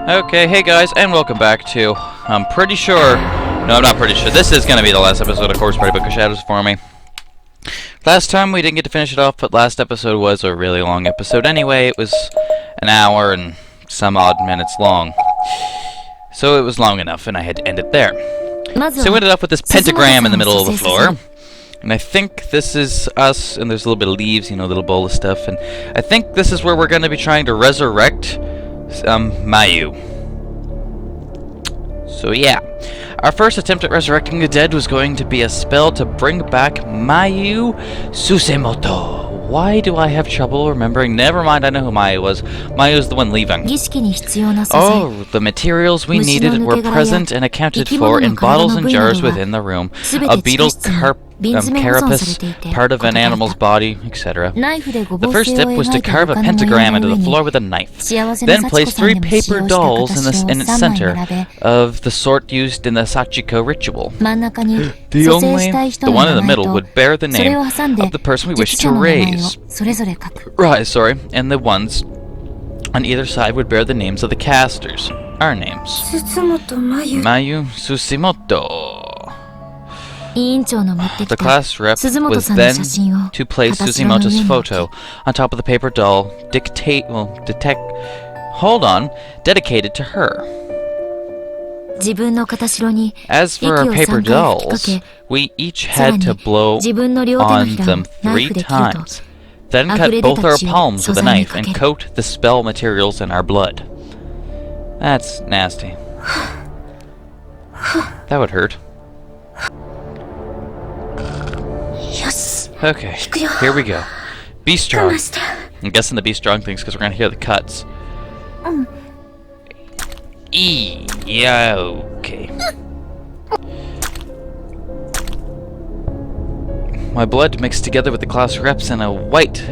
Okay, hey guys, and welcome back to, I'm pretty sure, no, I'm not pretty sure, this is going to be the last episode of Corpse Party Book of Shadows for me. Last time we didn't get to finish it off, but last episode was a really long episode anyway. It was an hour and some odd minutes long. So it was long enough, and I had to end it there. So we ended up with this pentagram in the middle of the floor. And I think this is us, and there's a little bit of leaves, you know, a little bowl of stuff. And I think this is where we're going to be trying to resurrect Mayu. So yeah, our first attempt at resurrecting the dead was going to be a spell to bring back Mayu Susemoto. Why do I have trouble remembering? Never mind, I know who Mayu was. Mayu's the one leaving. Oh, the materials we needed were present and accounted for in bottles and jars within the room. A beetle carapace, part of an animal's body, etc. The first step was to carve a pentagram into the floor with a knife. Then place 3 paper dolls in its center, of the sort used in the Sachiko ritual. The one in the middle would bear the name of the person we wish to raise. And the ones on either side would bear the names of the casters. Our names. Mayu Susimoto. The class rep was then to place Susimoto's photo on top of the paper doll, dedicated to her. As for our paper dolls, we each had to blow on them 3 times, then cut both our palms with a knife and coat the spell materials in our blood. That's nasty. That would hurt. Okay, here we go. Be strong. I'm guessing the be strong things because we're going to hear the cuts. Yeah, okay. My blood mixed together with the class reps in a white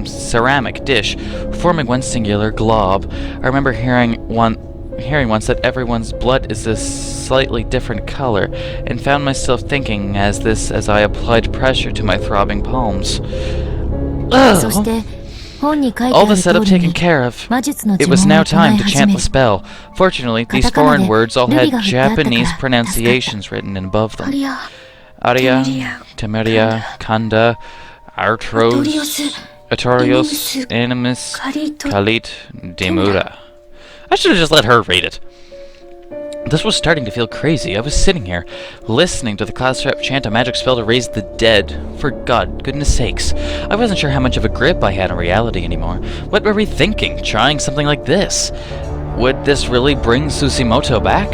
ceramic dish, forming one singular glob. I remember hearing once that everyone's blood is a slightly different color, and found myself thinking as I applied pressure to my throbbing palms. Ugh. All the setup taken care of, it was now time to chant the spell. Fortunately, these foreign words all had Japanese pronunciations written above them. Aria, Temeria, Kanda, Artros, Atorios, Animus, Kalit, Demura. I should have just let her read it. This was starting to feel crazy. I was sitting here, listening to the class rep chant a magic spell to raise the dead. For goodness sakes. I wasn't sure how much of a grip I had on reality anymore. What were we thinking, trying something like this? Would this really bring Susimoto back?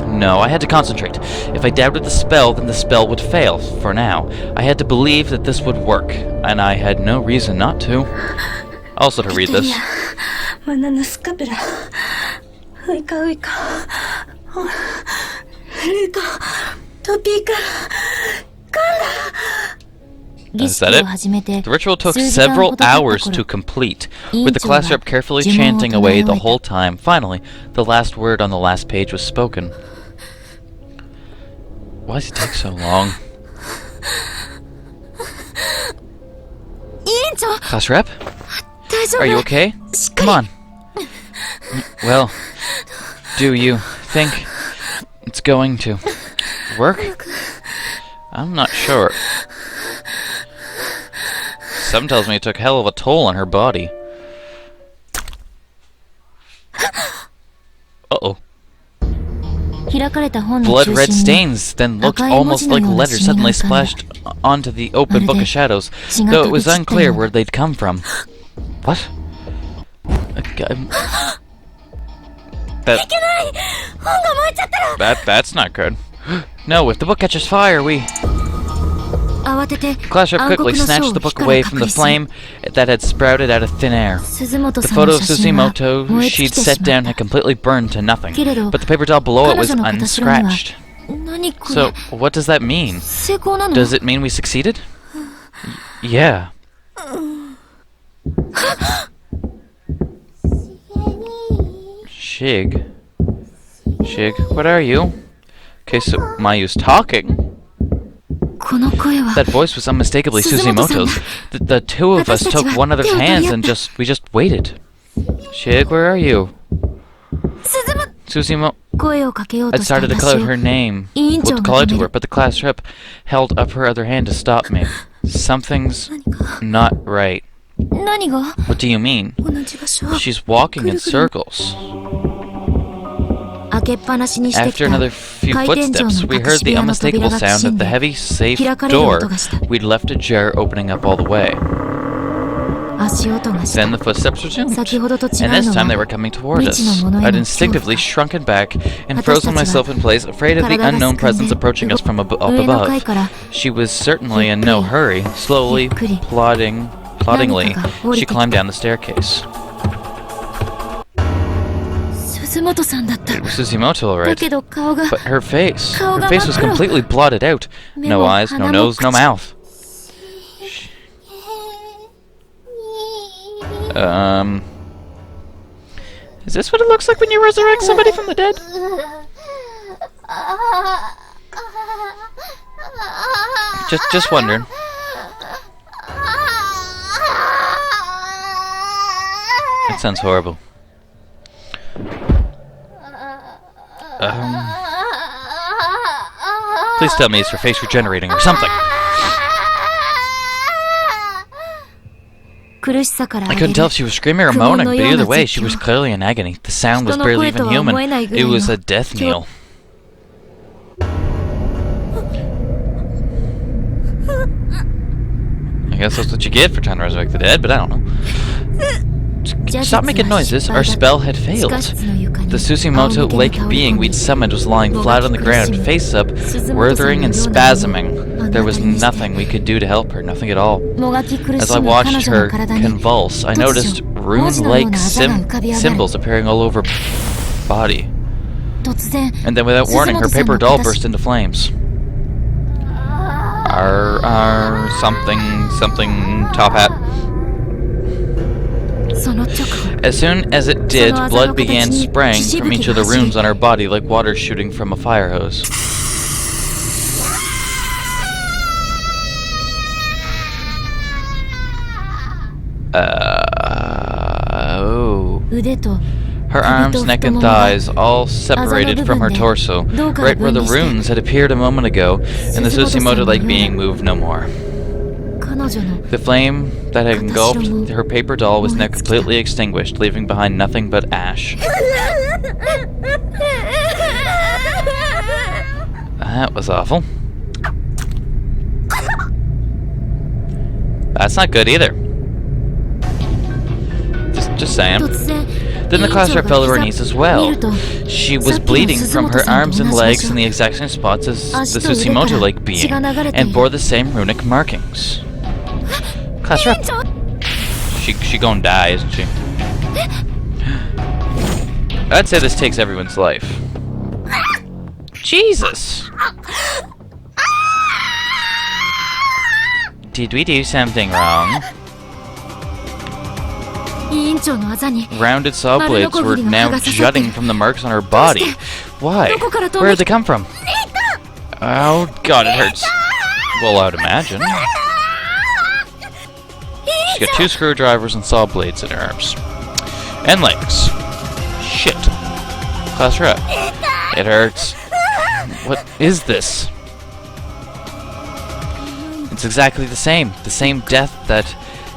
No, I had to concentrate. If I doubted the spell, then the spell would fail, for now. I had to believe that this would work, and I had no reason not to. Also to read this. Is that it? The ritual took several hours to complete, with the class rep carefully chanting away the whole time. Finally, the last word on the last page was spoken. Why does it take so long? Class rep? Are you okay? Come on. Well, do you think it's going to work? I'm not sure. Some tells me it took hell of a toll on her body. Uh-oh. Blood-red stains then looked almost like letters suddenly splashed onto the open Book of Shadows, though it was unclear where they'd come from. What? That's not good. No, if the book catches fire, we... Class rep quickly snatched the book away from the flame that had sprouted out of thin air. The photo of Susimoto she'd set down had completely burned to nothing, but the paper doll below it was unscratched. So, what does that mean? Does it mean we succeeded? Yeah. Shig, what are you? Okay, so Mayu's talking. That voice was unmistakably Susimoto's. The two of us took one another's hands and we just waited. Shig, where are you? Susimo 声をかけよう had とした started to 私 call out を her name, 委員長 to が call out 止 to め her, る。 but the class rep held up her other hand to stop me. Something's 何か not right. 何が What do you mean? 同じ場所 She's walking in circles. 開けっぱなしにしてき After た another few 回転錠 footsteps, の we 隠 heard し部 the 屋の扉 unmistakable が sound きし of ん the で heavy safe 開かれる door. 音がした。 We'd left ajar opening up all the way. 足音がした Then the footsteps resumed, 先ほどと違 and う this の time they は were coming toward 未知の us. ものへの I'd 恐怖 instinctively か shrunken back and 私た frozen ちは myself in place, afraid of the 体が unknown すくん presence で approaching us from up 上の階 above. から She was certainly in no ゆっくり hurry. Slowly, ゆっくり ploddingly, 何かが降り she てきた。 climbed down the staircase. 鈴本さんだった It was Susimoto, all だ right. けど顔が But her face. Her 顔が face was 真っ黒。 completely blotted out. 目 No も eyes, no 鼻も nose, no 口 mouth. Is this what it looks like when you resurrect somebody from the dead? Just wondering. That sounds horrible. Please tell me it's her face regenerating or something. 苦しさから I 上げ couldn't る tell if she was screaming or moaning, but either way, she was clearly in agony. The sound was barely even human. It was a death knell. I guess that's what you get for trying to resurrect the dead, but I don't know. Stop making noises. Our spell had failed. The Susimoto Lake being we'd summoned was lying flat on the ground, face up, writhing and spasming. There was nothing we could do to help her, nothing at all. As I watched her convulse, I noticed rune-like symbols appearing all over her body. And then without warning, her paper doll burst into flames. Something, top hat. As soon as it did, blood began spraying from each of the runes on her body like water shooting from a fire hose. Oh. Her arms, neck, and thighs all separated from her torso, right where the runes had appeared a moment ago, and the Susimoto-like being moved no more. The flame that had engulfed her paper doll was now completely extinguished, leaving behind nothing but ash. That was awful. That's not good either. Just saying. Then the class rep fell to her knees as well. She was bleeding from her arms and legs in the exact same spots as the Susimoto-like being, and bore the same runic markings. Class rep. She gonna die, isn't she? I'd say this takes everyone's life. Jesus! Did we do something wrong? Rounded saw blades were now jutting from the marks on her body. Why? Where did they come from? Oh god, it hurts. Well, I would imagine. She's got 2 screwdrivers and saw blades in her arms. And legs. Shit. Class rep. It hurts. What is this? It's exactly the same. The same death that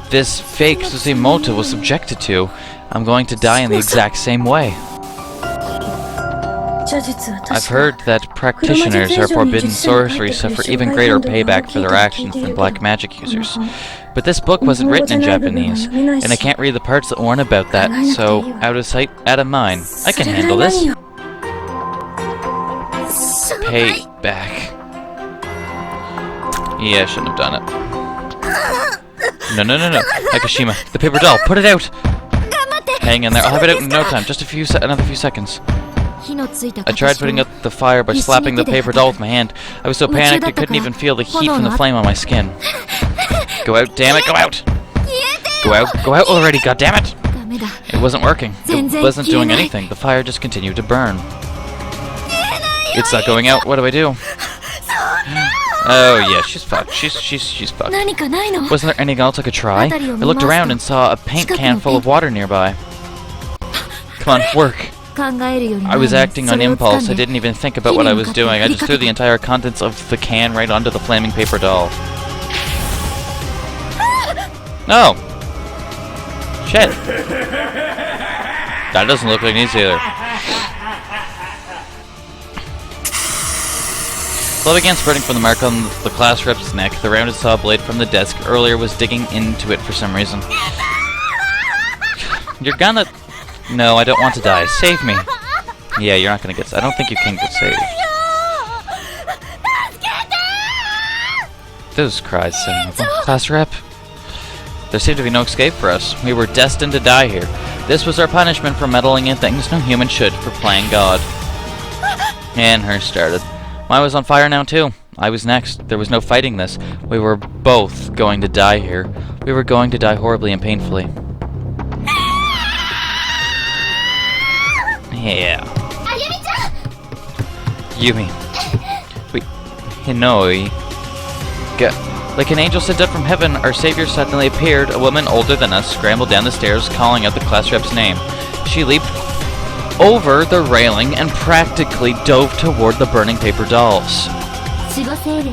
this fake Susimoto was subjected to. I'm going to die in the exact same way. I've heard that practitioners who are forbidden sorcery suffer even greater payback for their actions than black magic users. But this book wasn't written in Japanese, and I can't read the parts that warn about that, so out of sight, out of mind. I can handle this. Payback. Yeah, I shouldn't have done it. No. Nakashima, the paper doll, put it out! Hang in there, I'll have it out in no time, just another few seconds. I tried putting out the fire by slapping the paper doll with my hand. I was so panicked I couldn't even feel the heat from the flame on my skin. Go out, damn it, go out! Go out already, goddammit! It wasn't working. It wasn't doing anything. The fire just continued to burn. It's not going out, what do I do? Oh yeah, she's fucked. She's fucked. Wasn't there anything else I could try? I looked around and saw a paint can full of water nearby. Come on, work. I was acting on impulse. I didn't even think about what I was doing. I just threw the entire contents of the can right onto the flaming paper doll. No! Shit! That doesn't look like these either. Blood began spurting from the mark on the class rep's neck. The rounded saw blade from the desk earlier was digging into it for some reason. You're gonna... No, I don't want to die. Save me. Yeah, you're not gonna get... I don't think you can get saved. Those cries, class rep. There seemed to be no escape for us. We were destined to die here. This was our punishment for meddling in things no human should, for playing God. And her started. I was on fire now too. I was next. There was no fighting this. We were both going to die here. We were going to die horribly and painfully. Yeah. Yumi. Wait. Hinoi. Like an angel sent up from heaven, our savior suddenly appeared. A woman older than us scrambled down the stairs, calling out the class rep's name. She leaped over the railing and practically dove toward the burning paper dolls.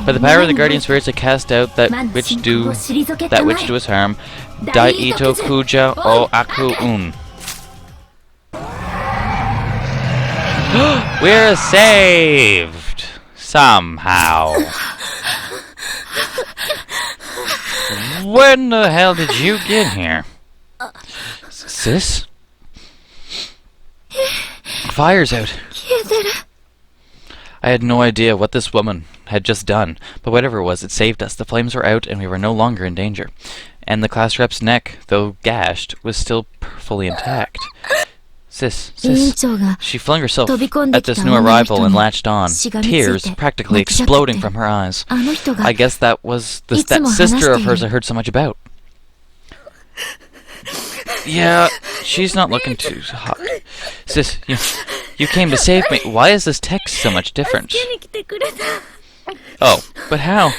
By the power of the guardian spirits, I cast out that which do us harm. Daito Kuja o Aku Un. We're saved! Somehow. When the hell did you get here? Sis? Fire's out. I had no idea what this woman had just done, but whatever it was, it saved us. The flames were out, and we were no longer in danger. And the class rep's neck, though gashed, was still fully intact. Sis. She flung herself at this new arrival and latched on, tears practically exploding from her eyes. I guess that was that sister of hers I heard so much about. Yeah, she's not looking too hot. Sis, you came to save me. Why is this text so much different? Oh, but how?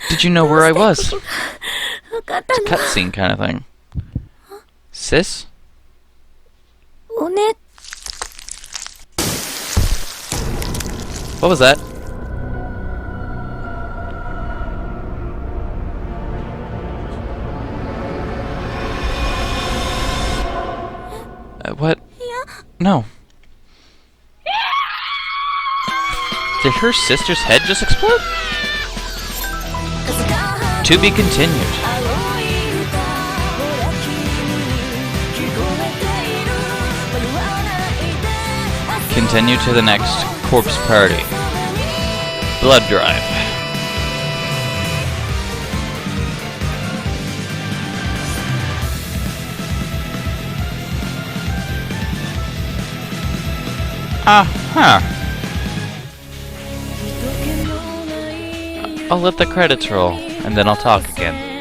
Did you know where I was? It's a cutscene kind of thing. Sis? What was that? What? No. Did her sister's head just explode? To be continued. Continue to the next corpse party. Blood drive. I'll let the credits roll, and then I'll talk again.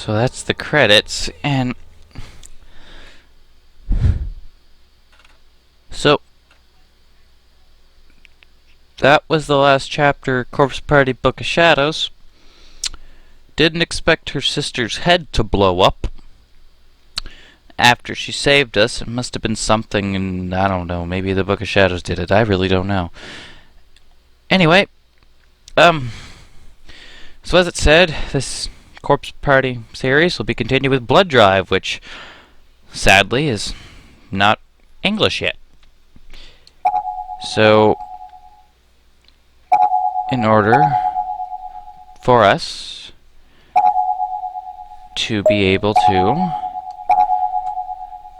So that's the credits, and so that was the last chapter, Corpse Party Book of Shadows. Didn't expect her sister's head to blow up after she saved us. It must have been something, and I don't know, maybe the Book of Shadows did it. I really don't know. Anyway, so as it said, this Corpse Party series will be continued with Blood Drive, which sadly is not English yet. So, in order for us to be able to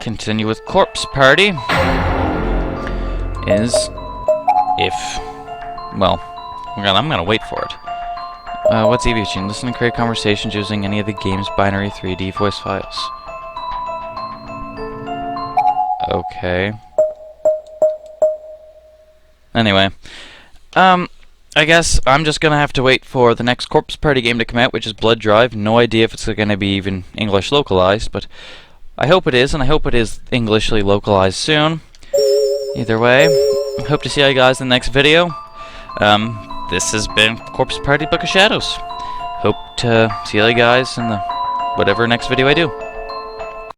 continue with Corpse Party is if, well, I'm gonna wait for it. What's EVHing? Listen and create conversations using any of the game's binary 3D voice files. Okay. Anyway, I guess I'm just gonna have to wait for the next Corpse Party game to come out, which is Blood Drive. No idea if it's gonna be even English localized, but I hope it is, and I hope it is Englishly localized soon. Either way, I hope to see you guys in the next video. This has been Corpse Party Book of Shadows. Hope to see you guys in the whatever next video I do.